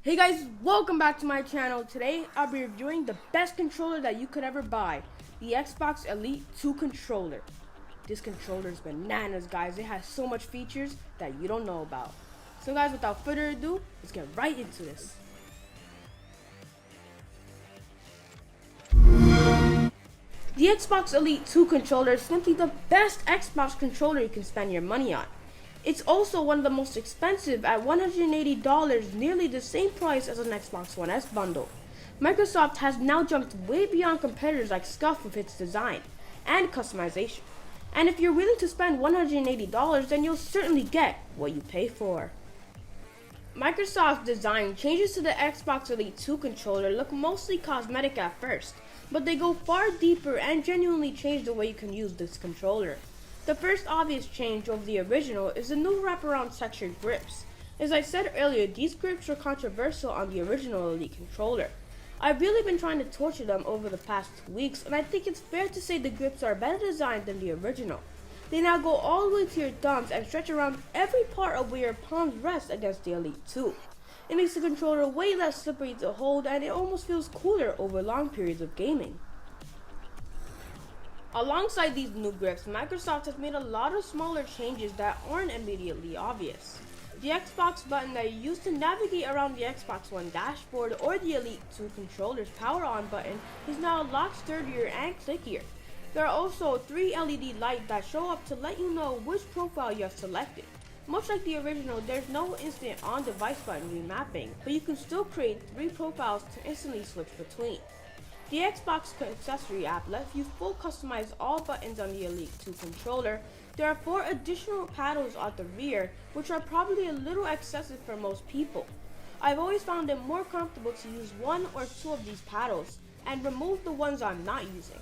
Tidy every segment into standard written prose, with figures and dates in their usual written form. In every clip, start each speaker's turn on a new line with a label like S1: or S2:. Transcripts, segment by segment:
S1: Hey guys, welcome back to my channel. Today I'll be reviewing the best controller that you could ever buy, the Xbox Elite 2 controller. This controller is bananas, guys. It has so much features that you don't know about. So guys, without further ado, let's get right into this. The Xbox Elite 2 controller is simply the best Xbox controller you can spend your money on. It's also one of the most expensive at $180, nearly the same price as an Xbox One S bundle. Microsoft has now jumped way beyond competitors like SCUF with its design and customization. And if you're willing to spend $180, then you'll certainly get what you pay for. Microsoft's design changes to the Xbox Elite 2 controller look mostly cosmetic at first, but they go far deeper and genuinely change the way you can use this controller. The first obvious change over the original is the new wraparound textured grips. As I said earlier, these grips were controversial on the original Elite controller. I've really been trying to torture them over the past 2 weeks, and I think it's fair to say the grips are better designed than the original. They now go all the way to your thumbs and stretch around every part of where your palms rest against the Elite 2. It makes the controller way less slippery to hold, and it almost feels cooler over long periods of gaming. Alongside these new grips, Microsoft has made a lot of smaller changes that aren't immediately obvious. The Xbox button that you use to navigate around the Xbox One dashboard or the Elite 2 controller's power on button is now a lot sturdier and clickier. There are also 3 LED lights that show up to let you know which profile you have selected. Much like the original, there's no instant on-device button remapping, but you can still create 3 profiles to instantly switch between. The Xbox accessory app lets you full customize all buttons on the Elite 2 controller. There are 4 additional paddles at the rear, which are probably a little excessive for most people. I've always found it more comfortable to use 1 or 2 of these paddles and remove the ones I'm not using.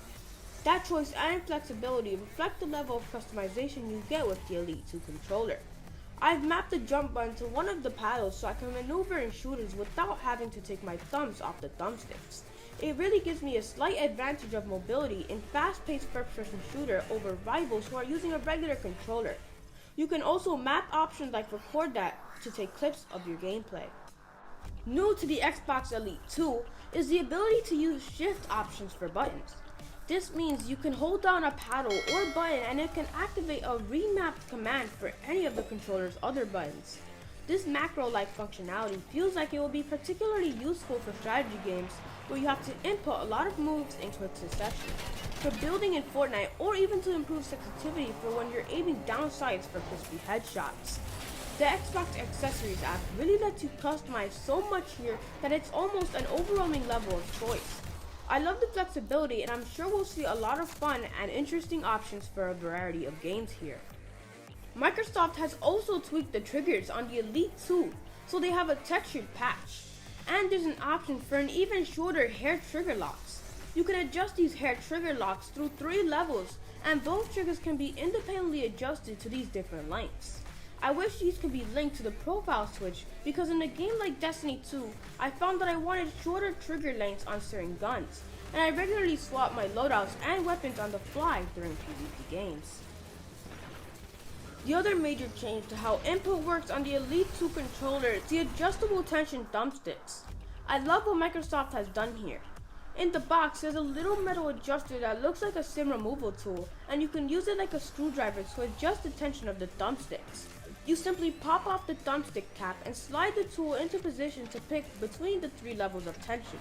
S1: That choice and flexibility reflect the level of customization you get with the Elite 2 controller. I've mapped the jump button to one of the paddles so I can maneuver in shooters without having to take my thumbs off the thumbsticks. It really gives me a slight advantage of mobility in fast-paced first-person shooter over rivals who are using a regular controller. You can also map options like record that to take clips of your gameplay. New to the Xbox Elite 2 is the ability to use shift options for buttons. This means you can hold down a paddle or button and it can activate a remapped command for any of the controller's other buttons. This macro-like functionality feels like it will be particularly useful for strategy games where you have to input a lot of moves in quick succession, for building in Fortnite, or even to improve sensitivity for when you're aiming down sights for crispy headshots. The Xbox Accessories app really lets you customize so much here that it's almost an overwhelming level of choice. I love the flexibility, and I'm sure we'll see a lot of fun and interesting options for a variety of games here. Microsoft has also tweaked the triggers on the Elite 2, so they have a textured patch. And there's an option for an even shorter hair trigger locks. You can adjust these hair trigger locks through 3 levels, and both triggers can be independently adjusted to these different lengths. I wish these could be linked to the profile switch, because in a game like Destiny 2, I found that I wanted shorter trigger lengths on certain guns, and I regularly swap my loadouts and weapons on the fly during PvP games. The other major change to how input works on the Elite 2 controller is the adjustable tension thumbsticks. I love what Microsoft has done here. In the box, there's a little metal adjuster that looks like a SIM removal tool, and you can use it like a screwdriver to adjust the tension of the thumbsticks. You simply pop off the thumbstick cap and slide the tool into position to pick between the 3 levels of tension.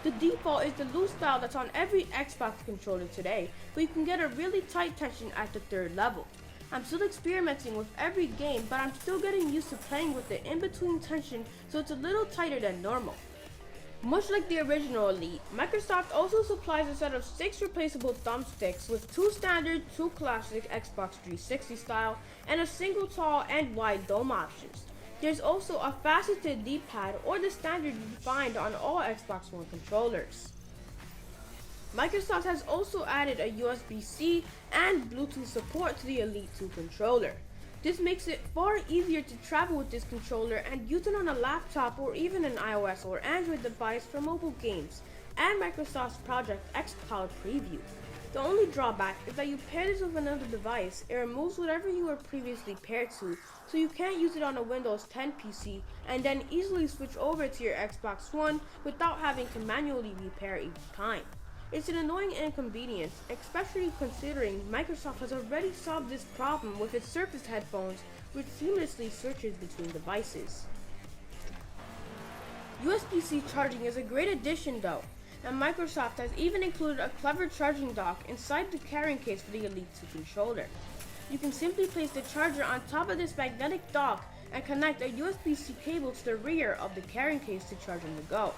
S1: The default is the loose style that's on every Xbox controller today, but you can get a really tight tension at the 3rd level. I'm still experimenting with every game, but I'm still getting used to playing with the in-between tension, so it's a little tighter than normal. Much like the original Elite, Microsoft also supplies a set of 6 replaceable thumbsticks with 2 standard, 2 classic Xbox 360 style, and a single tall and wide dome options. There's also a faceted D-pad, or the standard you find on all Xbox One controllers. Microsoft has also added a USB-C and Bluetooth support to the Elite 2 controller. This makes it far easier to travel with this controller and use it on a laptop or even an iOS or Android device for mobile games, and Microsoft's Project xCloud preview. The only drawback is that you pair this with another device, it removes whatever you were previously paired to, so you can't use it on a Windows 10 PC and then easily switch over to your Xbox One without having to manually repair each time. It's an annoying inconvenience, especially considering Microsoft has already solved this problem with its Surface headphones, which seamlessly switches between devices. USB-C charging is a great addition though, and Microsoft has even included a clever charging dock inside the carrying case for the Elite 2 controller. You can simply place the charger on top of this magnetic dock and connect a USB-C cable to the rear of the carrying case to charge on the go.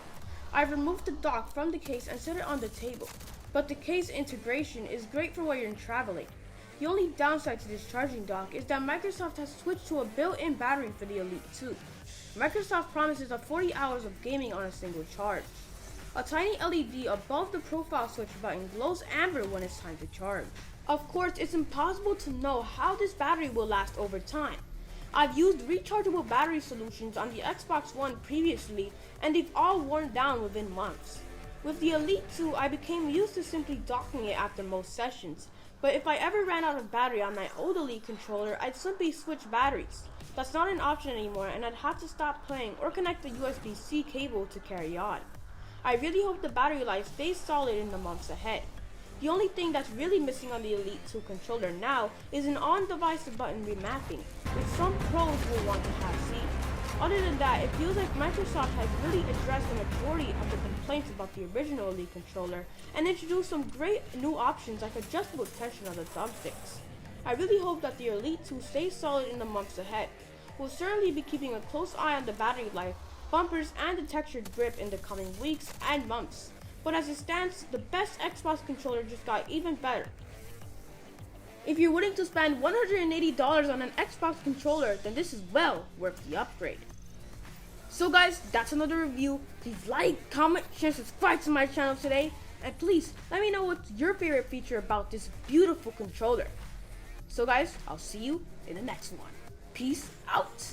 S1: I've removed the dock from the case and set it on the table, but the case integration is great for when you're traveling. The only downside to this charging dock is that Microsoft has switched to a built-in battery for the Elite 2. Microsoft promises a 40 hours of gaming on a single charge. A tiny LED above the profile switch button glows amber when it's time to charge. Of course, it's impossible to know how this battery will last over time. I've used rechargeable battery solutions on the Xbox One previously, and they've all worn down within months. With the Elite 2, I became used to simply docking it after most sessions, but if I ever ran out of battery on my old Elite controller, I'd simply switch batteries. That's not an option anymore, and I'd have to stop playing or connect the USB-C cable to carry on. I really hope the battery life stays solid in the months ahead. The only thing that's really missing on the Elite 2 controller now is an on-device button remapping, which some pros will want to have seen. Other than that, it feels like Microsoft has really addressed the majority of the complaints about the original Elite controller and introduced some great new options like adjustable tension of the thumbsticks. I really hope that the Elite 2 stays solid in the months ahead. We'll certainly be keeping a close eye on the battery life, bumpers, and the textured grip in the coming weeks and months. But as it stands, the best Xbox controller just got even better. If you're willing to spend $180 on an Xbox controller, then this is well worth the upgrade. So guys, that's another review. Please like, comment, share, subscribe to my channel today. And please, let me know what's your favorite feature about this beautiful controller. So guys, I'll see you in the next one. Peace out.